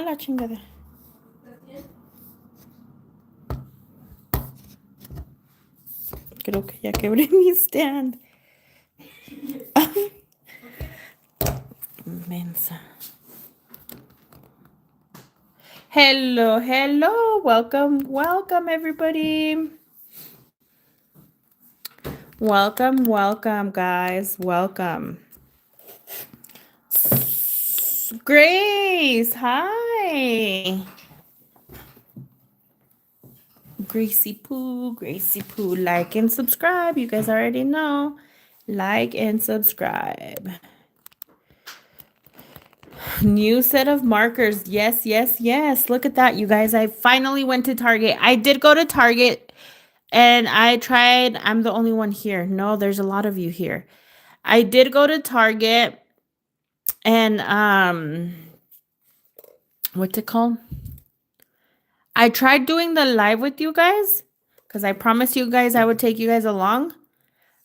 la chingada. Creo que ya quebré mi stand. Mensa. Hello, hello. Welcome, everybody. Welcome, guys. Welcome. Grace, hi. Gracie Poo. Like and subscribe. You guys already know. Like and subscribe. New set of markers. Yes. Look at that, you guys. I finally went to Target. I did go to Target and I tried. I'm the only one here. No, there's a lot of you here. I did go to Target and what's it called? I tried doing the live with you guys because I promised you guys I would take you guys along.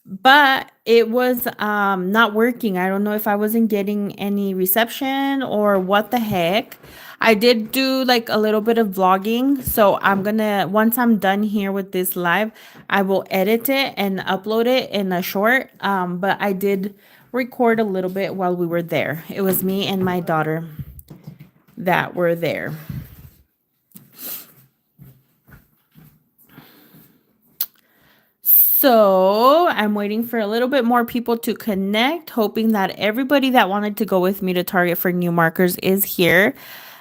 But it was not working. I don't know if I wasn't getting any reception or what the heck. I did do like a little bit of vlogging. So I'm gonna, once I'm done here with this live, I will edit it and upload it in a short. But I did record a little bit while we were there. It was me and my daughter that were there. So I'm waiting for a little bit more people to connect, hoping that everybody that wanted to go with me to Target for new markers is here.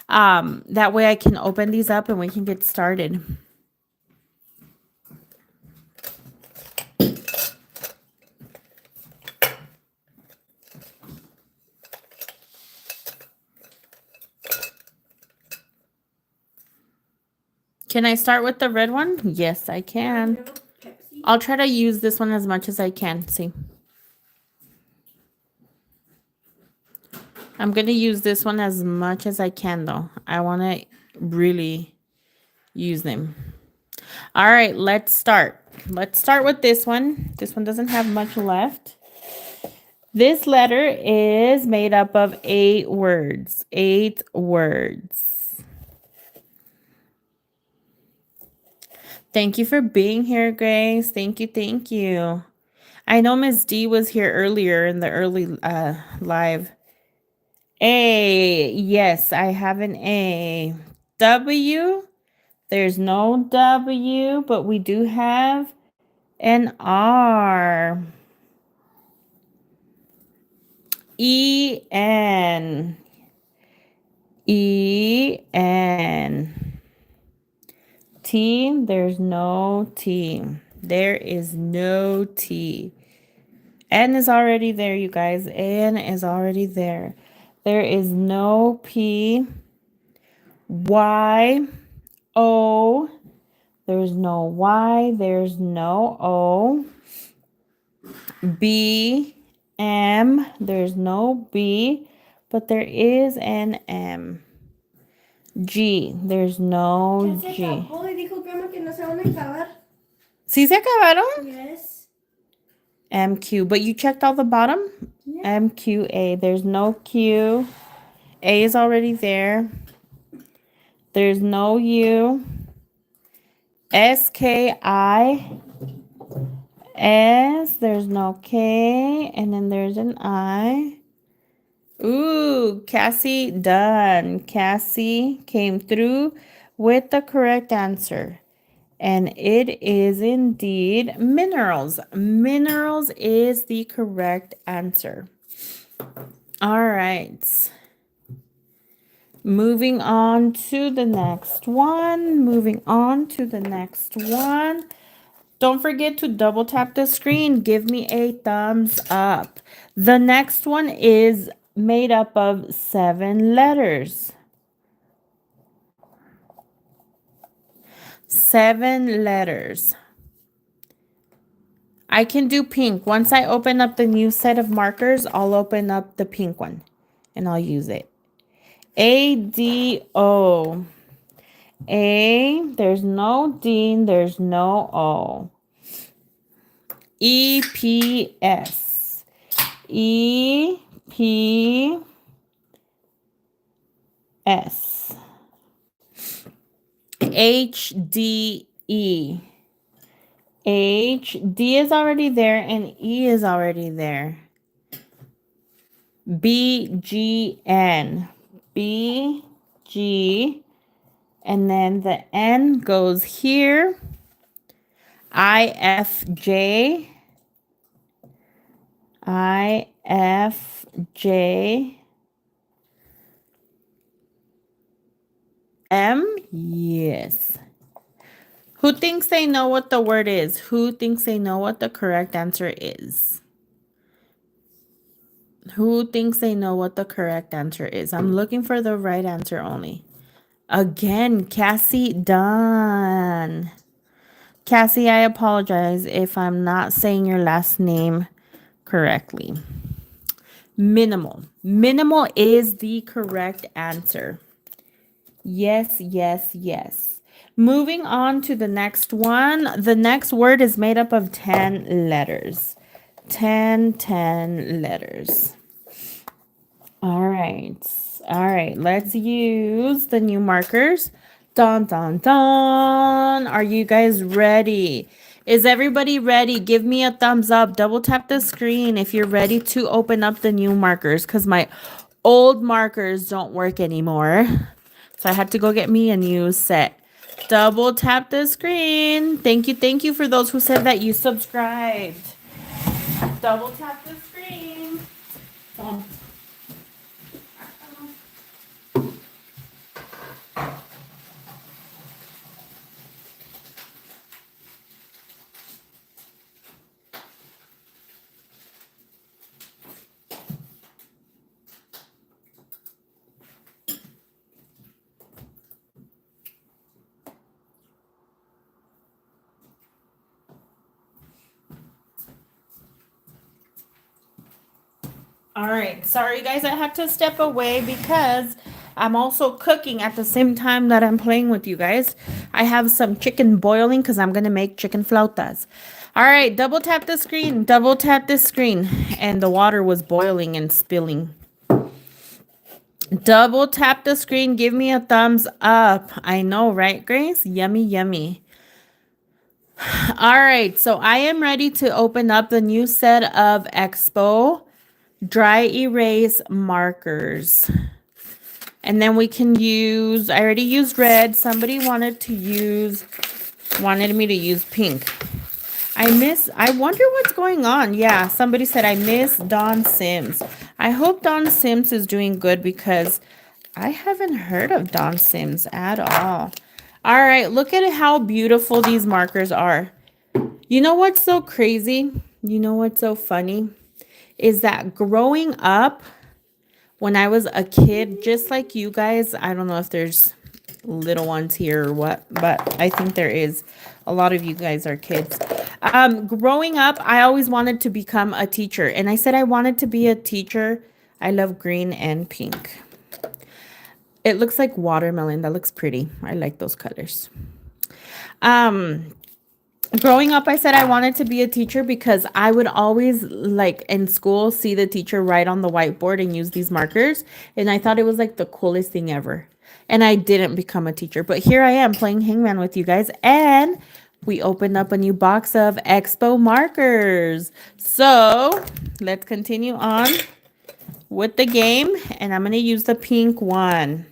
That way I can open these up and we can get started. Can I start with the red one? Yes, I can. I'll try to use this one as much as I can. See. I'm going to use this one as much as I can, though. I want to really use them. All right, let's start. Let's start with this one. This one doesn't have much left. This letter is made up of 8 words. 8 words. Thank you for being here, Grace. Thank you. I know Miss D was here earlier in the early live. A. Yes, I have an A. W. There's no W, but we do have an R. E-N. E-N. T, there's no T. There is no T. N is already there, you guys. N is already there. There is no P. Y. O. There's no Y. There's no O. B. M. There's no B, but there is an M. G. There's no G. ¿Sí se acabaron? Yes. MQ. But you checked all the bottom? Yeah. MQA. There's no Q. A is already there. There's no U. SKI. S. There's no K. And then there's an I. Ooh, Cassie done. Cassie came through with the correct answer. And it is indeed minerals. Minerals is the correct answer. All right. Moving on to the next one. Don't forget to double tap the screen. Give me a thumbs up. The next one is made up of 7 letters. 7 letters. I can do pink. Once I open up the new set of markers, I'll open up the pink one and I'll use it. A-D-O. A, there's no D, there's no O. E-P-S. E-P-S. HDE. D is already there and E is already there. BGN. BG. And then the N goes here. IFJ. IFJ. M. Yes. Who thinks they know what the word is? Who thinks they know what the correct answer is? Who thinks they know what the correct answer is? I'm looking for the right answer only. Again, Cassie Dunn. Cassie, I apologize if I'm not saying your last name correctly. Minimal. Minimal is the correct answer. Yes, yes, yes. Moving on to the next one. The next word is made up of 10 letters. 10 letters. All right. All right. Let's use the new markers. Dun, dun, dun. Are you guys ready? Is everybody ready? Give me a thumbs up. Double tap the screen if you're ready to open up the new markers because my old markers don't work anymore. So I had to go get me a new set. Double tap the screen. Thank you for those who said that you subscribed. Double tap the screen. All right. Sorry, guys. I had to step away because I'm also cooking at the same time that I'm playing with you guys. I have some chicken boiling because I'm going to make chicken flautas. All right. Double tap the screen. Double tap the screen. And the water was boiling and spilling. Double tap the screen. Give me a thumbs up. I know, right, Grace? Yummy, yummy. All right. So I am ready to open up the new set of Expo dry erase markers. And then we can use, I already used red. Somebody wanted me to use pink. I wonder what's going on. Yeah, somebody said I miss Don Sims. I hope Don Sims is doing good because I haven't heard of Don Sims at all. All right, look at how beautiful these markers are. You know what's so crazy? You know what's so funny? Is that growing up, when I was a kid, just like you guys, I don't know if there's little ones here or what, but I think there is. A lot of you guys are kids. Growing up, I always wanted to become a teacher. And I said I wanted to be a teacher. I love green and pink. It looks like watermelon. That looks pretty. I like those colors. Growing up, I said I wanted to be a teacher because I would always, like in school, see the teacher write on the whiteboard and use these markers. And I thought it was like the coolest thing ever. And I didn't become a teacher. But here I am playing Hangman with you guys. And we opened up a new box of Expo markers. So let's continue on with the game. And I'm going to use the pink one.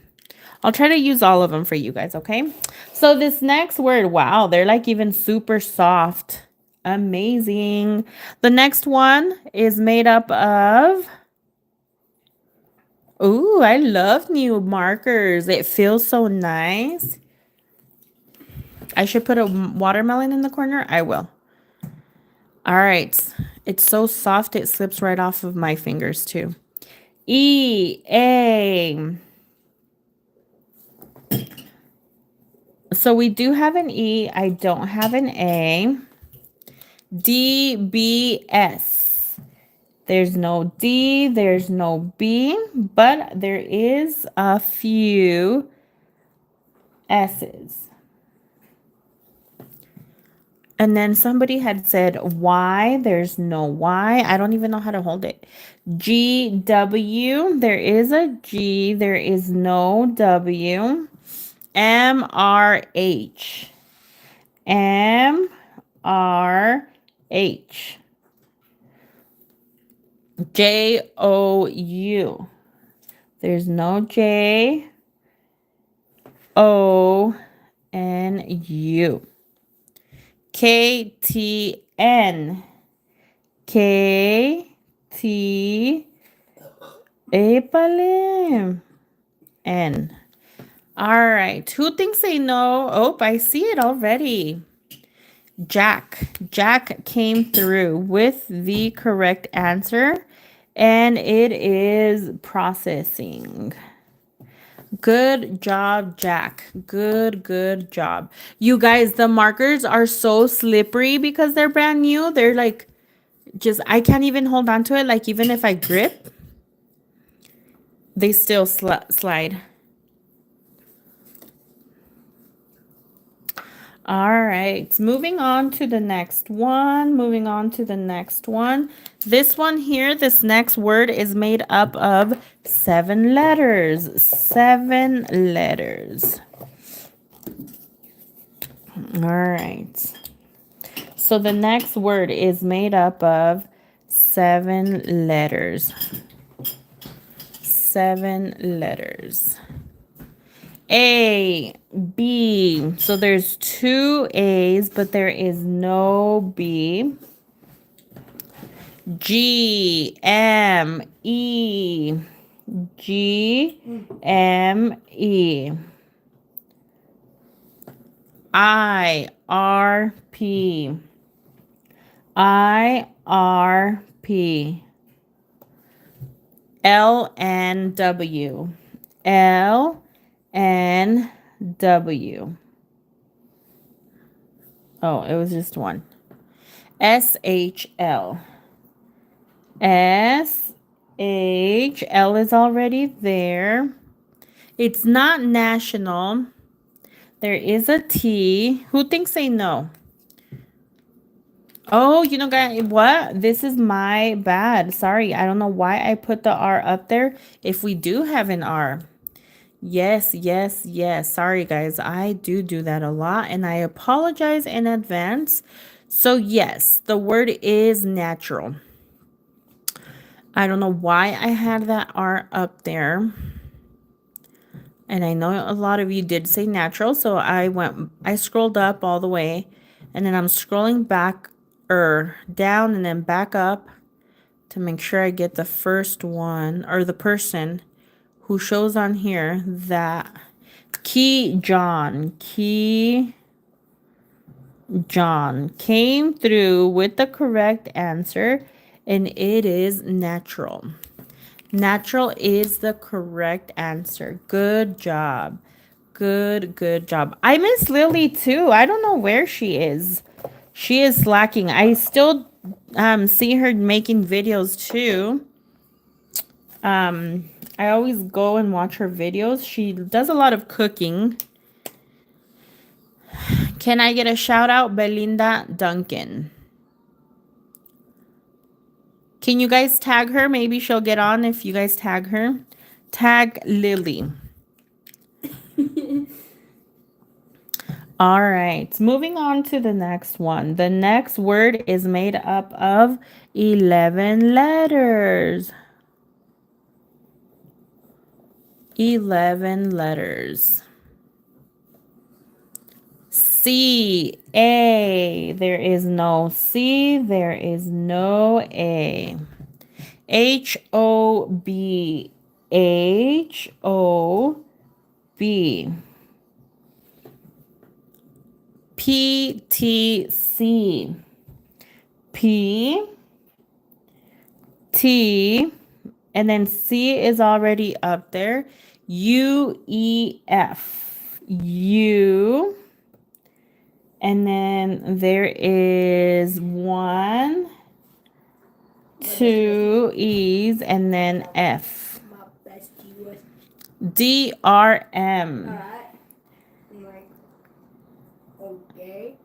I'll try to use all of them for you guys, okay? So this next word, wow, they're like even super soft. Amazing. The next one is made up of... Ooh, I love new markers. It feels so nice. I should put a watermelon in the corner. I will. All right. It's so soft, it slips right off of my fingers too. E-A... So we do have an E. I don't have an A. D-B-S. There's no D. There's no B. But there is a few S's. And then somebody had said Y. There's no Y. I don't even know how to hold it. G-W. There is a G. There is no W. M-R-H. M-R-H. J-O-U. There's no J. O-N-U. K-T-N. K-T. Épale. N. All right. Who thinks they know? Oh, I see it already. Jack. Jack came through with the correct answer, and it is processing. Good job, Jack. Good job. You guys, the markers are so slippery because they're brand new. They're like, just, I can't even hold on to it. Like, even if I grip, they still slide. All right, moving on to the next one. This one here, this next word is made up of 7 letters. 7 letters. All right. So the next word is made up of 7 letters. 7 letters. A, B. So there's 2 A's, but there is no B. G, M, E. G, M, E. I, R, P. I, R, P. L, N, W. L, N, W. Oh, it was just one. S, H, L. S, H, L is already there. It's not national. There is a T. Who thinks they know? Oh, you know, guys, what? This is my bad. Sorry, I don't know why I put the R up there if we do have an R. Yes. Sorry, guys. I do that a lot, and I apologize in advance. So, yes, the word is natural. I don't know why I had that R up there. And I know a lot of you did say natural, so I scrolled up all the way, and then I'm scrolling back or down and then back up to make sure I get the first one, or the person who shows on here that Key John came through with the correct answer, and it is natural. Natural is the correct answer. Good job. Good job. I miss Lily too. I don't know where she is. She is slacking. I still see her making videos too. I always go and watch her videos. She does a lot of cooking. Can I get a shout out? Belinda Duncan. Can you guys tag her? Maybe she'll get on if you guys tag her. Tag Lily. All right. Moving on to the next one. The next word is made up of 11 letters. 11 letters. C, A. There is no C. There is no A. H, O, B. H, O, B. P, T, C. P, T, and then C is already up there. U, E, F. U. And then there is 1, 2 E's, and then F. D, R, M. Okay.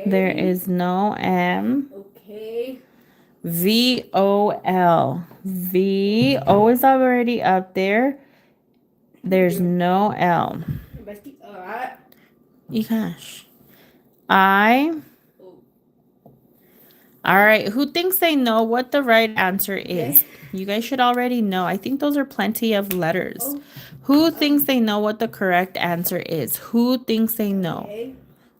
There is no M. Okay. V, O, L. V, O is already up there. There's no L. Gosh. I. All right. Who thinks they know what the right answer is? You guys should already know. I think those are plenty of letters. Who thinks they know what the correct answer is? Who thinks they know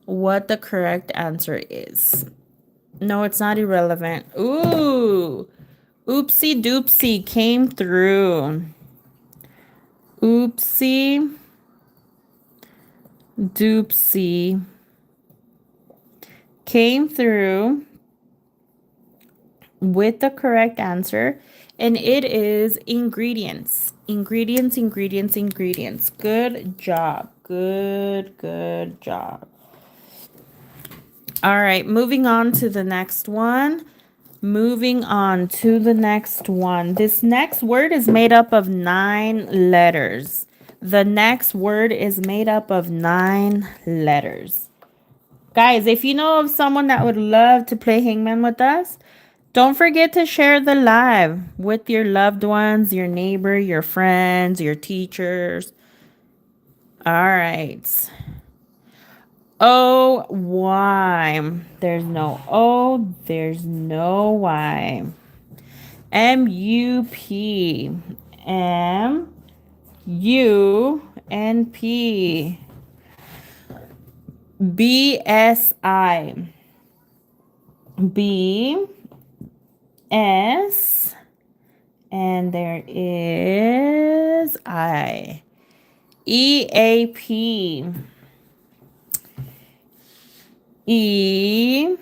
what the correct answer is? No, it's not irrelevant. Ooh. Oopsie doopsie came through. Oopsie doopsie came through with the correct answer, and it is ingredients. Ingredients, ingredients, ingredients. Good job. Good job. All right, moving on to the next one. Moving on to the next one. This next word is made up of 9 letters. The next word is made up of 9 letters. Guys, if you know of someone that would love to play Hangman with us, don't forget to share the live with your loved ones, your neighbor, your friends, your teachers. All right. O, Y. There's no O. There's no Y. M, U, P. M, U, and P. B, S, I. B, S, and there is I. E, A, P. E,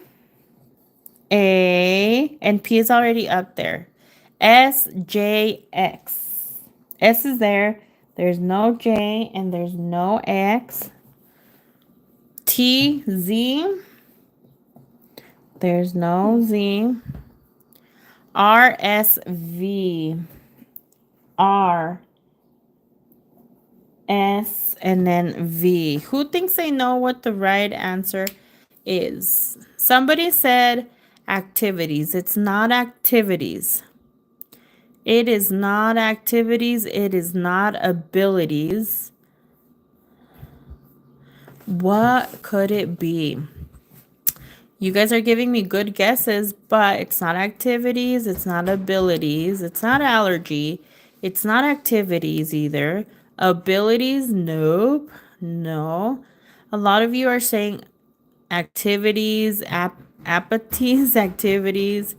A, and P is already up there. S, J, X. S is there. There's no J and there's no X. T, Z. There's no Z. R, S, V. R, S, and then V. Who thinks they know what the right answer is? Somebody said activities. It's not activities. It is not activities. It is not abilities. What could it be? You guys are giving me good guesses, but it's not activities. It's not abilities. It's not allergy. It's not activities either. Abilities, nope. No. A lot of you are saying activities, apathies, activities.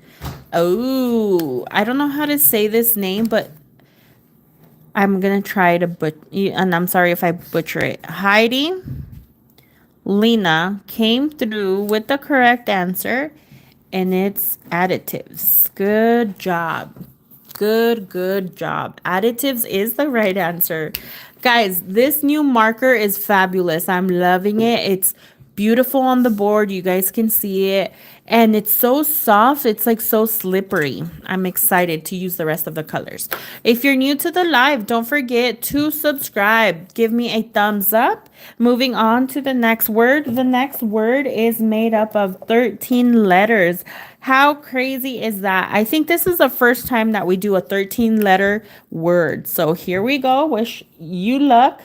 Oh, I don't know how to say this name, but I'm going to try to and I'm sorry if I butcher it. Heidi, Lena came through with the correct answer, and it's additives. Good job. Good job. Additives is the right answer. Guys, this new marker is fabulous. I'm loving it. It's beautiful on the board. You guys can see it. And it's so soft. It's like so slippery. I'm excited to use the rest of the colors. If you're new to the live, don't forget to subscribe. Give me a thumbs up. Moving on to the next word. The next word is made up of 13 letters. How crazy is that? I think this is the first time that we do a 13-letter word. So here we go. Wish you luck.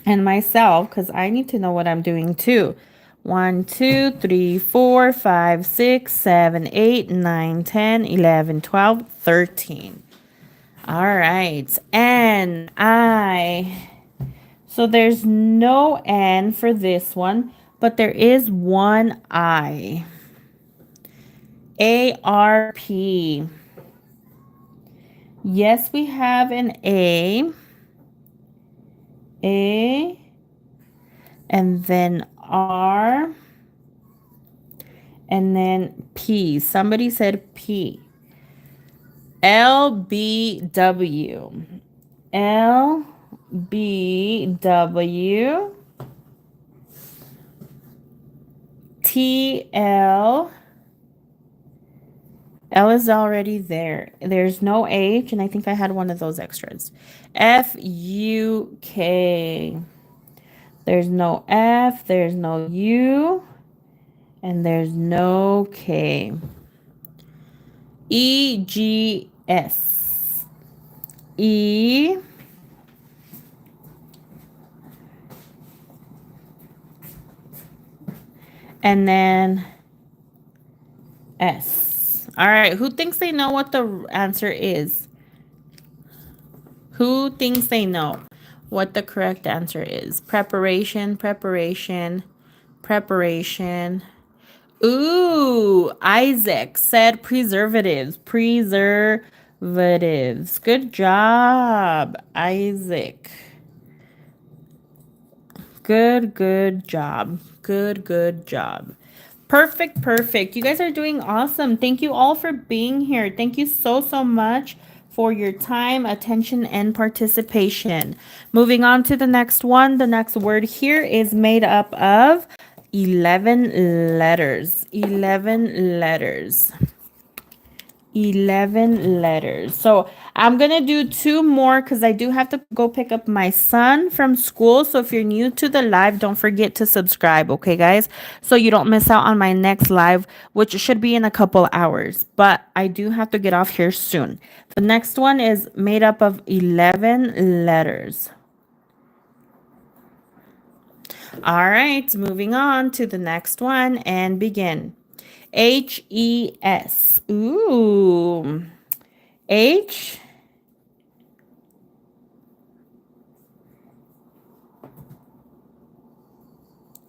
And myself, because I need to know what I'm doing too. 1, 2, 3, 4, 5, 6, 7, 8, 9, 10, 11, 12, 13. All right. And so there's no N for this one, but there is one I. ARP. Yes, we have an A. A. And then R. And then P. Somebody said P. LBW. LBW. TL. L is already there. There's no H, and I think I had one of those extras. FUK. There's no F, there's no U, and there's no K. EGS. E. and then S. All right, who thinks they know what the answer is? Who thinks they know what the correct answer is? Preparation, preparation, preparation. Ooh, Isaac said preservatives. Preservatives. Good job, Isaac. Good job. Good job. Perfect. You guys are doing awesome. Thank you all for being here. Thank you so much for your time, attention, and participation. Moving on to the next one. The next word here is made up of 11 letters. 11 letters. 11 letters. So I'm going to do 2 more because I do have to go pick up my son from school. So if you're new to the live, don't forget to subscribe. Okay, guys? So you don't miss out on my next live, which should be in a couple hours. But I do have to get off here soon. The next one is made up of 11 letters. All right, moving on to the next one and begin. H-E-S. Ooh. H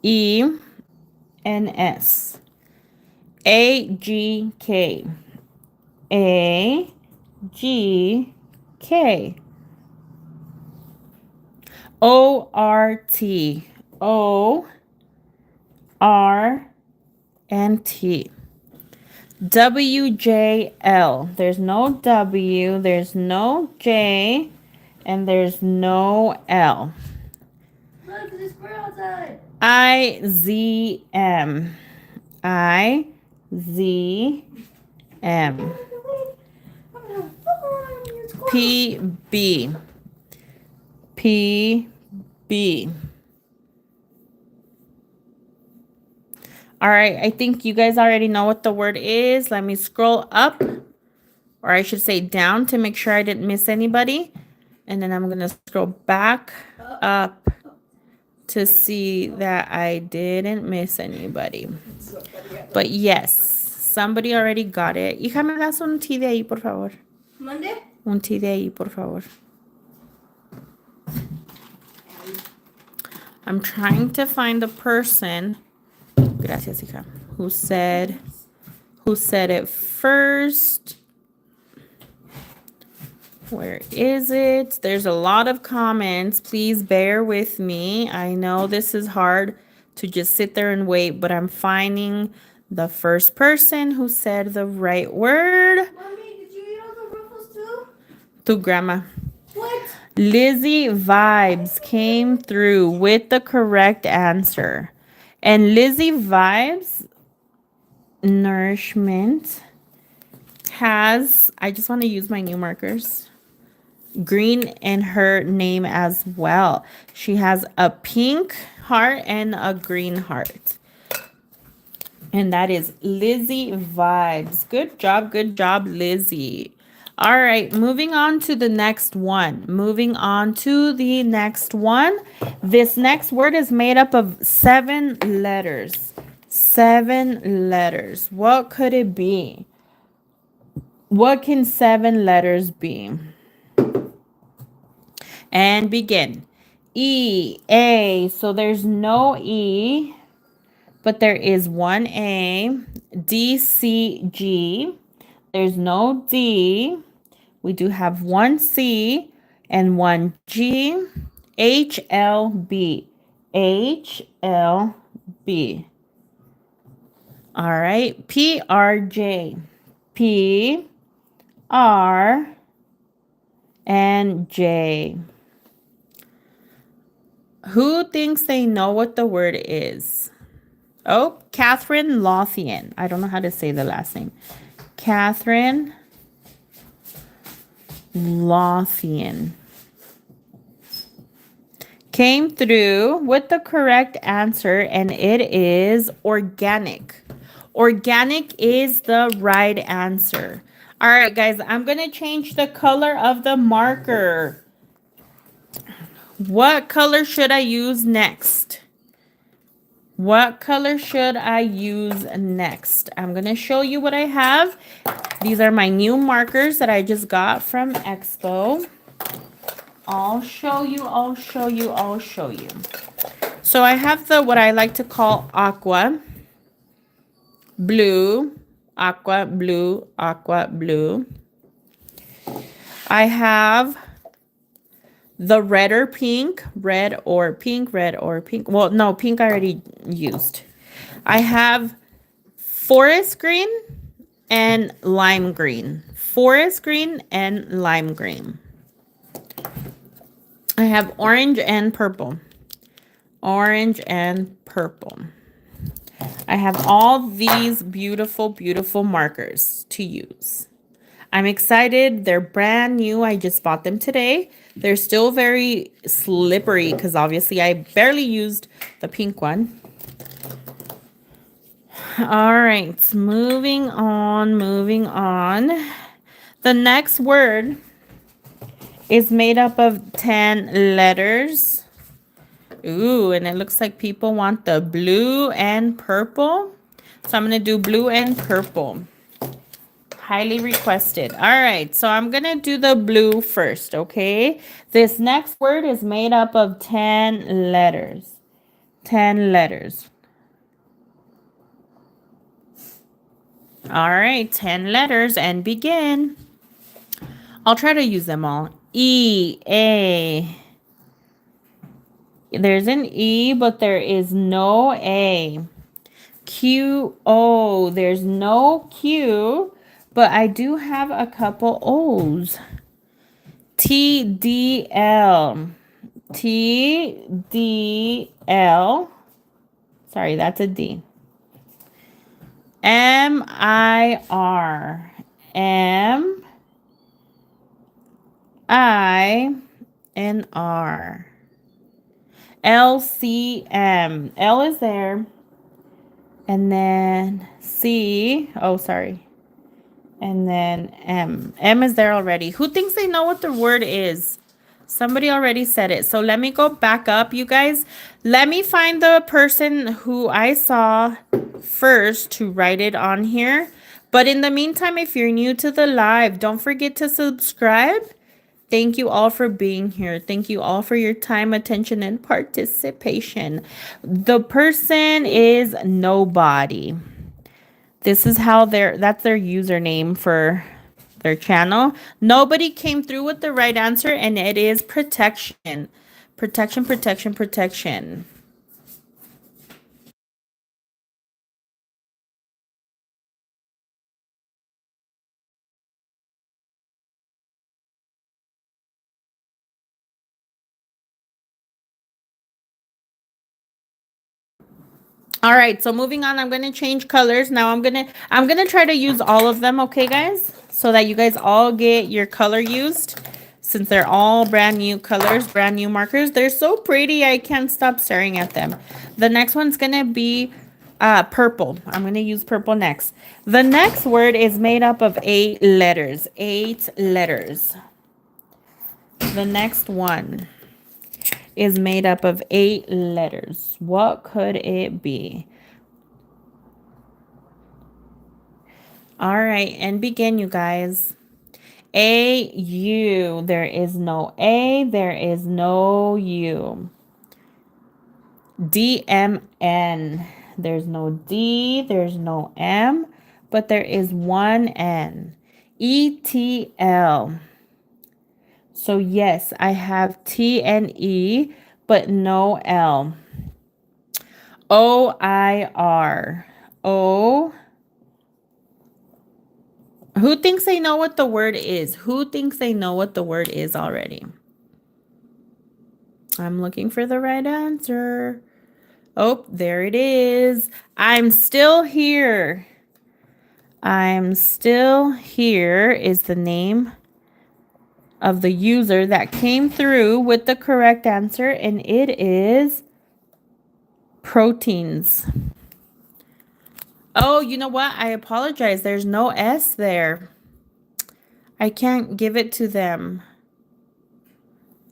E N S. A G K. A G K. O R T. O R and T. W J L. There's no W, there's no J, and there's no L. Look, there's a squirrel outside. I Z M. I Z M. P B. P B. All right, I think you guys already know what the word is. Let me scroll up, or I should say down, to make sure I didn't miss anybody. And then I'm going to scroll back up to see that I didn't miss anybody. But yes, somebody already got it. Hija, me das un té de ahí, por favor. ¿Mande? Un té de ahí, por favor. I'm trying to find the person. Gracias, hija. Who said it first? Where is it? There's a lot of comments. Please bear with me. I know this is hard to just sit there and wait, but I'm finding the first person who said the right word. Mommy, did you eat all the ruffles too? To grandma. What? Lizzie Vibes came through with the correct answer. And Lizzie Vibes, nourishment, has, I just want to use my new markers, green in her name as well. She has a pink heart and a green heart. And that is Lizzie Vibes. Good job, Lizzie. All right, moving on to the next one. This next word is made up of 7 letters. 7 letters. What could it be? What can 7 letters be? And begin. E, A. So there's no E, but there is one A. D, C, G. There's no D. We do have one C and one G. H, L, B. H, L, B. All right. P, R, J. P, R, and J. Who thinks they know what the word is? Oh, Catherine Lothian. I don't know how to say the last name. Catherine Lothian came through with the correct answer, and it is organic. Organic is the right answer. All right, guys, I'm going to change the color of the marker. What color should I use next? What color should I use next? I'm going to show you what I have. These are my new markers that I just got from Expo. I'll show you, I'll show you, I'll show you. So I have the, what I like to call aqua, blue, aqua, blue, aqua, blue. I have the red or pink, red or pink, red or pink. Well, no, pink I already used. I have forest green and lime green. Forest green and lime green. I have orange and purple. Orange and purple. I have all these beautiful, beautiful markers to use. I'm excited. They're brand new. I just bought them today. They're still very slippery because obviously I barely used the pink one. All right, moving on, moving on. The next word is made up of 10 letters. Ooh, and it looks like people want the blue and purple. So I'm going to do blue and purple. Highly requested. All right, so I'm going to do the blue first, okay? This next word is made up of 10 letters. 10 letters. All right, 10 letters and begin. I'll try to use them all. E, A. There's an E, but there is no A. Q, O. There's no Q, but I do have a couple O's. T, D, L. T, D, L. Sorry, that's a D. M, I, R. M, I, and R. L, C, M. L is there. And then C. Oh, sorry. And then M. M is there already. Who thinks they know what the word is? Somebody already said it. So let me go back up, you guys. Let me find the person who I saw first to write it on here. But in the meantime, if you're new to the live, don't forget to subscribe. Thank you all for being here. Thank you all for your time, attention, and participation. The person is nobody. This is how that's their username for their channel. Nobody came through with the right answer, and it is protection. Protection, protection, protection. All right, so moving on, I'm going to change colors. Now I'm going to try to use all of them, okay, guys? So that you guys all get your color used. Since they're all brand new colors, brand new markers. They're so pretty, I can't stop staring at them. The next one's going to be purple. I'm going to use purple next. The next word is made up of 8 letters. 8 letters. The next one is made up of 8 letters. What could it be? All right, and begin, you guys. A, U. There is no A. There is no U. D, M, N. There's no D. There's no M. But there is one N. E, T, L. So yes, I have T and E, but no L. O, I, R. O. Who thinks they know what the word is? Who thinks they know what the word is already? I'm looking for the right answer. Oh, there it is. I'm still here. I'm still here is the name of the user that came through with the correct answer, and it is proteins. Oh, you know what? I apologize. There's no S there. I can't give it to them.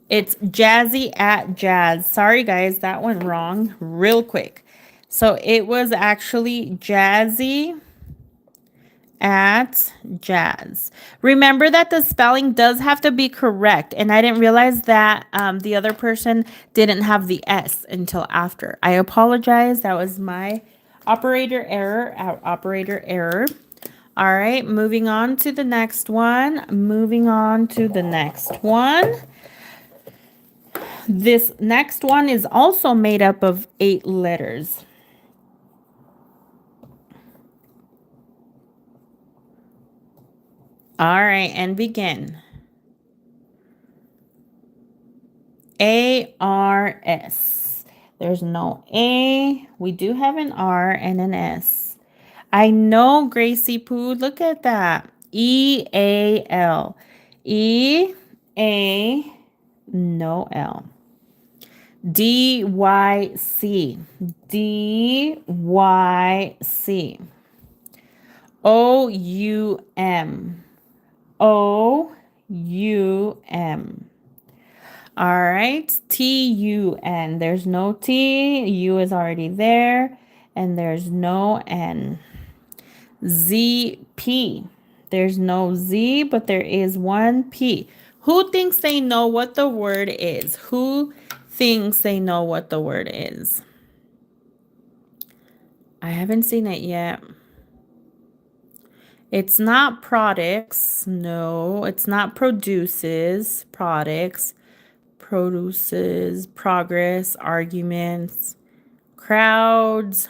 It's Jazzy at Jazz. Sorry, guys. That went wrong real quick. So it was actually jazzy at jazz. Remember that the spelling does have to be correct. And I didn't realize that the other person didn't have the S until after. I apologize. That was my operator error. Operator error. All right, moving on to the next one. Moving on to the next one. This next one is also made up of 8 letters. All right, and begin. ARS. There's no A. We do have an R and an S. I know, Gracie Poo. Look at that. EAL. E-A, no L. DYC. DYC. OUM. OUM. All right. TUN. There's no T. U is already there. And there's no N. ZP. There's no Z, but there is one P. Who thinks they know what the word is? Who thinks they know what the word is? I haven't seen it yet. It's not products. No, it's not produces. Products. Produces. Progress. Arguments. Crowds.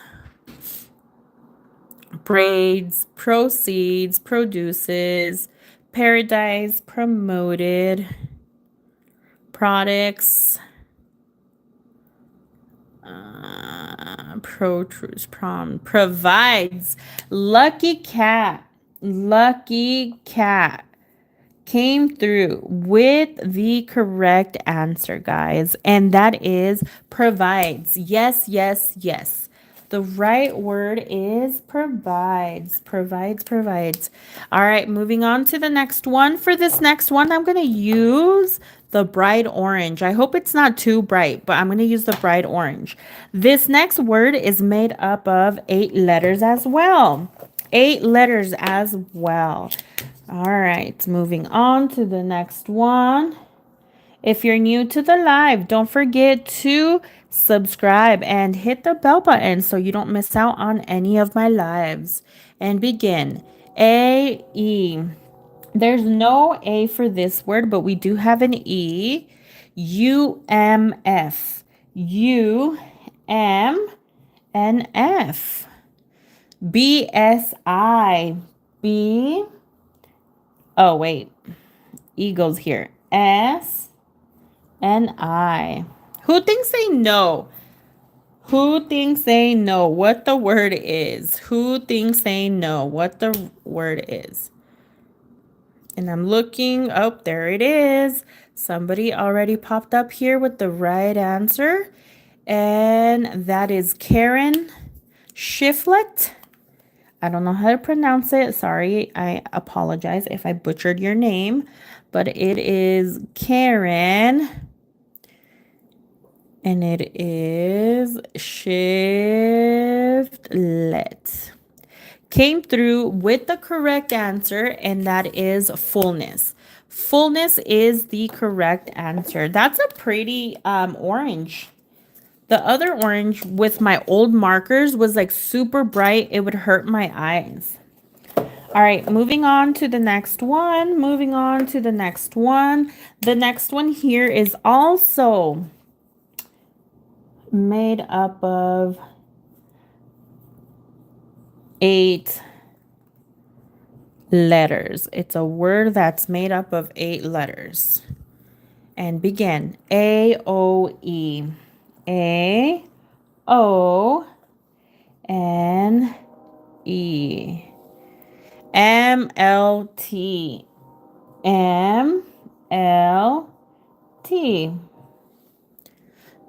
Braids. Proceeds. Produces. Paradise. Promoted. Products. Protrudes. Provides. Lucky cat. Lucky cat came through with the correct answer, guys. And that is provides. Yes, yes, yes. The right word is provides. Provides, provides. All right, moving on to the next one. For this next one, I'm going to use the bright orange. I hope it's not too bright, but I'm going to use the bright orange. This next word is made up of 8 letters as well. 8 letters as well. All right, moving on to the next one. If you're new to the live, don't forget to subscribe and hit the bell button so you don't miss out on any of my lives. And begin. A-E. There's no A for this word, but we do have an E. U-M-F. U-M-N-F. B-S-I. B. Oh, wait. E goes here. S and I. Who thinks they know? Who thinks they know what the word is? Who thinks they know what the word is? And I'm looking. Oh, there it is. Somebody already popped up here with the right answer. And that is Karen Shiflett. I don't know how to pronounce it. Sorry, I apologize if I butchered your name. But it is Karen. And it is Shiflett. Came through with the correct answer, and that is fullness. Fullness is the correct answer. That's a pretty orange. The other orange with my old markers was like super bright. It would hurt my eyes. All right, moving on to the next one. Moving on to the next one. The next one here is also made up of 8 letters. It's a word that's made up of 8 letters. And begin. A-O-E. A-O-N-E. M-L-T. M-L-T.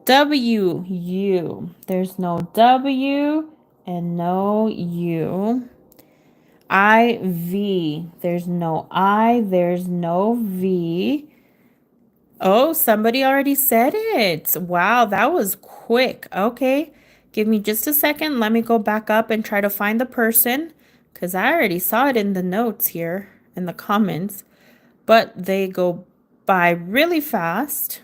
W-U. There's no W and no U. I-V. There's no I. There's no V. Oh, somebody already said it. Wow, that was quick. Okay. Give me just a second. Let me go back up and try to find the person because I already saw it in the notes here in the comments, but they go by really fast.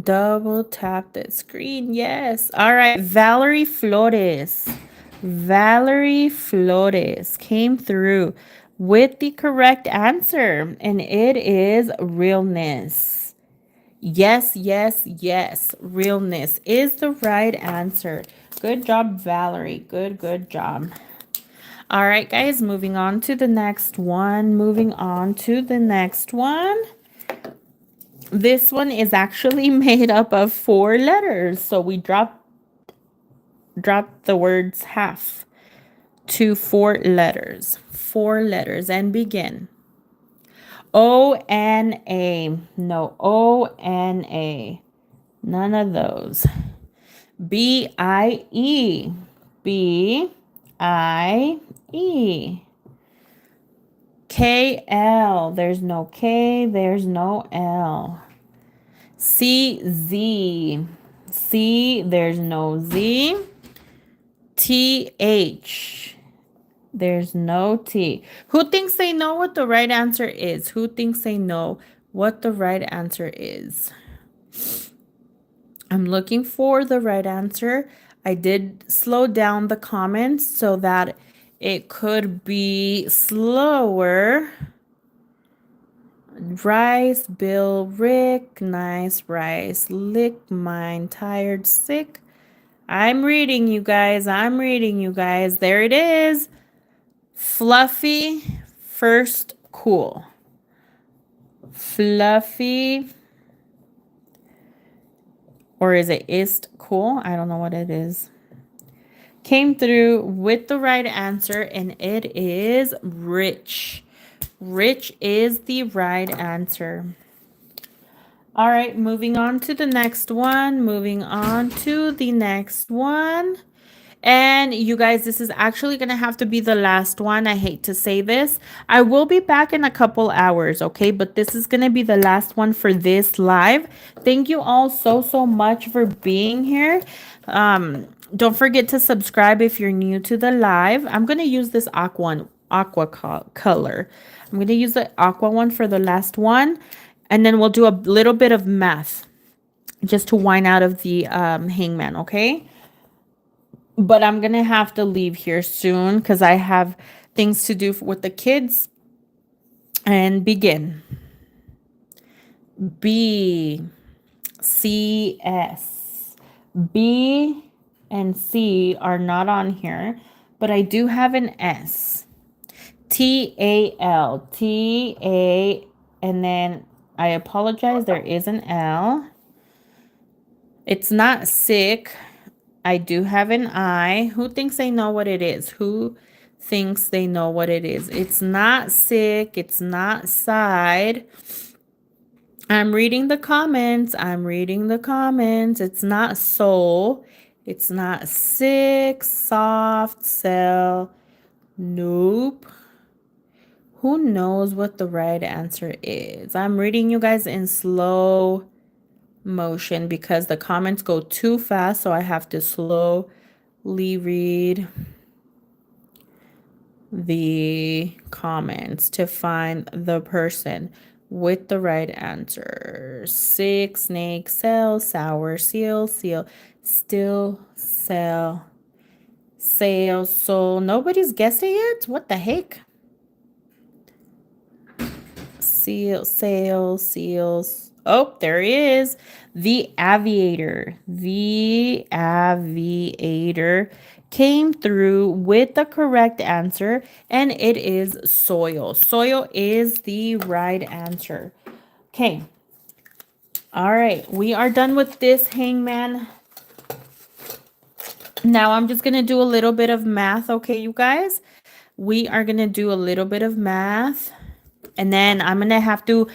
Double tap the screen. Yes. All right. Valerie Flores. Valerie Flores came through with the correct answer, and it is realness. Yes, yes, yes. Realness is the right answer. Good job, Valerie. Good job. All right, guys, moving on to the next one. Moving on to the next one. This one is actually made up of 4 letters. So we drop the words half to 4 letters. 4 letters and begin. O-N-A. No, O-N-A. None of those. B-I-E. B-I-E. K-L. There's no K. There's no L. C-Z. C. There's no Z. T-H. There's no T. Who thinks they know what the right answer is? Who thinks they know what the right answer is? I'm looking for the right answer. I did slow down the comments so that it could be slower. Rice, Bill, Rick, nice, rice, lick, mine, tired, sick. I'm reading you guys. I'm reading you guys. There it is. Fluffy, first, cool. Fluffy. Or is it ist cool? I don't know what it is. Came through with the right answer, and it is rich. Rich is the right answer. All right, moving on to the next one. Moving on to the next one. And you guys, this is actually going to have to be the last one. I hate to say this. I will be back in a couple hours, okay? But this is going to be the last one for this live. Thank you all so much for being here. Don't forget to subscribe if you're new to the live. I'm going to use this aqua color. I'm going to use the aqua one for the last one. And then we'll do a little bit of math just to wind out of the hangman, okay? But I'm going to have to leave here soon because I have things to do with the kids. And begin. B, C, S. B and C are not on here, but I do have an S. T, A, L. T, A, and then I apologize, there is an L. It's not sick. I do have an I. Who thinks they know what it is? Who thinks they know what it is? It's not sick. It's not side. I'm reading the comments. I'm reading the comments. It's not soul. It's not sick, soft, cell. Nope. Who knows what the right answer is? I'm reading you guys in slow motion because the comments go too fast, so I have to slowly read the comments to find the person with the right answer. Sick, snake, cell, sour, seal, still, cell, sail, soul. Nobody's guessed it yet? What the heck? Seal, sail, seals. Oh, there he is. The aviator. The aviator came through with the correct answer, and it is soil. Soil is the right answer. Okay. All right. We are done with this hangman. Now I'm just going to do a little bit of math. Okay, you guys? We are going to do a little bit of math. And then I'm gonna have to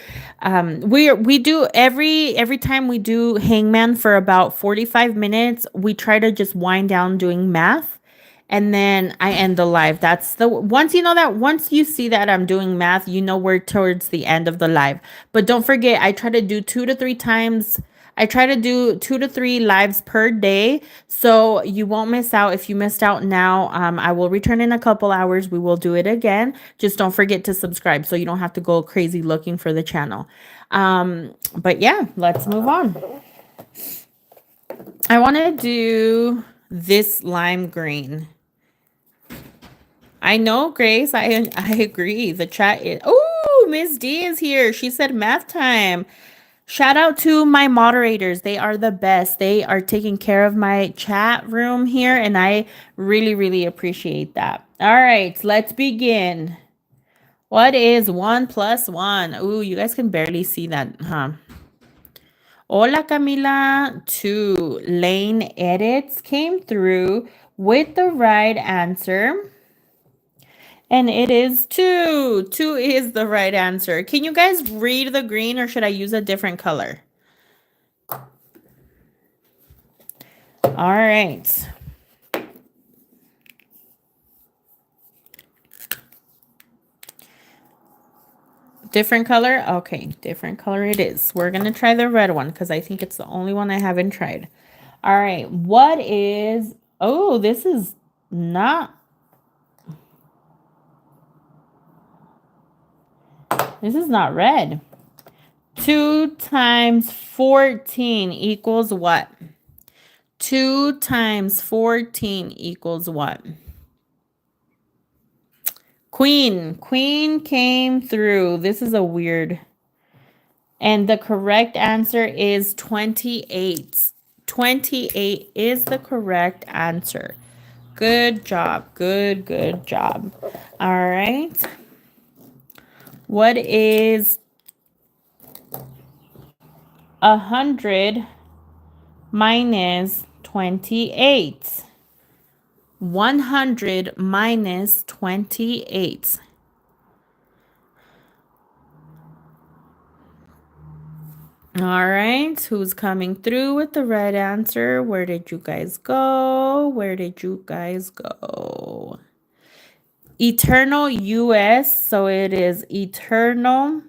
we do every time we do hangman for about 45 minutes, we try to just wind down doing math, and then I end the live. That's the once you see that I'm doing math, you know we're towards the end of the live. But don't forget, I try to do 2 to 3 times I try to do 2 to 3 lives per day, so you won't miss out. If you missed out now, I will return in a couple hours. We will do it again. Just don't forget to subscribe so you don't have to go crazy looking for the channel. But yeah, let's move on. I want to do this lime green. I know, Grace. I agree. The chat is. Oh, Miss D is here. She said math time. Shout out to my moderators. They are the best. They are taking care of my chat room here, and I really, really appreciate that. All right, let's begin. What is 1 plus 1? Ooh, you guys can barely see that, huh? Hola, Camila. 2. Lane Edits came through with the right answer. And it is 2. 2 is the right answer. Can you guys read the green, or should I use a different color? All right. Different color? Okay, different color it is. We're going to try the red one because I think it's the only one I haven't tried. All right, what is... Oh, this is not... This is not red. 2 times 14 equals what? 2 times 14 equals what? Queen. Queen came through. This is a weird... And the correct answer is 28. 28 is the correct answer. Good job. Good job. All right. What is 100 minus 28? 100 minus 28. All right, who's coming through with the right answer? Where did you guys go? Where did you guys go? Eternal US, so it is Eternal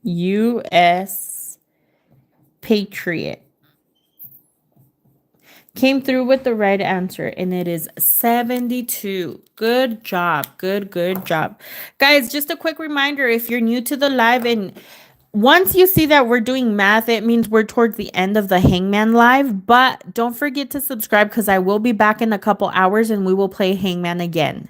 US Patriot. Came through with the right answer, and it is 72. Good job. Good job. Guys, just a quick reminder, if you're new to the live and once you see that we're doing math, it means we're towards the end of the Hangman live. But don't forget to subscribe because I will be back in a couple hours and we will play Hangman again.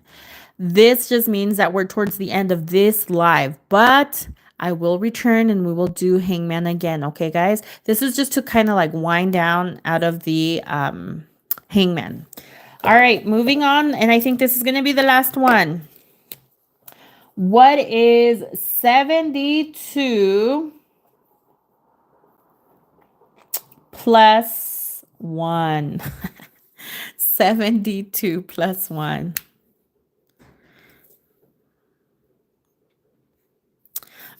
This just means that we're towards the end of this live. But I will return and we will do Hangman again. Okay, guys? This is just to kind of like wind down out of the Hangman. All right, moving on. And I think this is going to be the last one. What is 72 plus 1? 72 plus 1.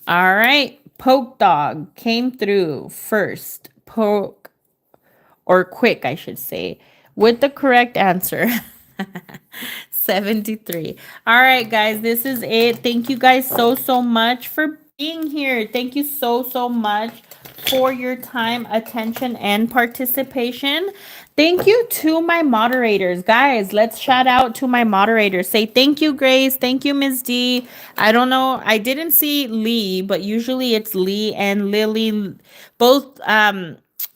All right. Poke Dog came through first. Poke, or quick, I should say, with the correct answer. 73. All right, guys, this is it. Thank you guys so much for being here. Thank you so much for your time, attention, and participation. Thank you to my moderators. Guys, let's shout out to my moderators. Say thank you, Grace. Thank you, Ms. D. I don't know. I didn't see Lee, but usually it's Lee and Lily. Both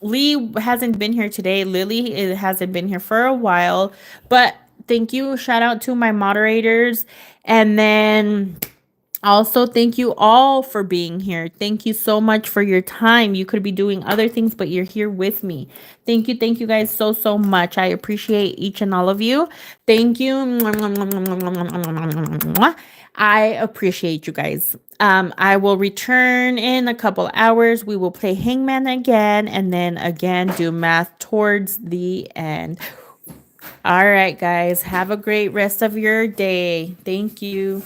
Lee hasn't been here today. Lily hasn't been here for a while, but thank you. Shout out to my moderators. And then also, thank you all for being here. Thank you so much for your time. You could be doing other things, but you're here with me. Thank you guys so much. I appreciate each and all of you. Thank you. I appreciate you guys. I will return in a couple hours. We will play Hangman again, and then again do math towards the end. All right, guys. Have a great rest of your day. Thank you.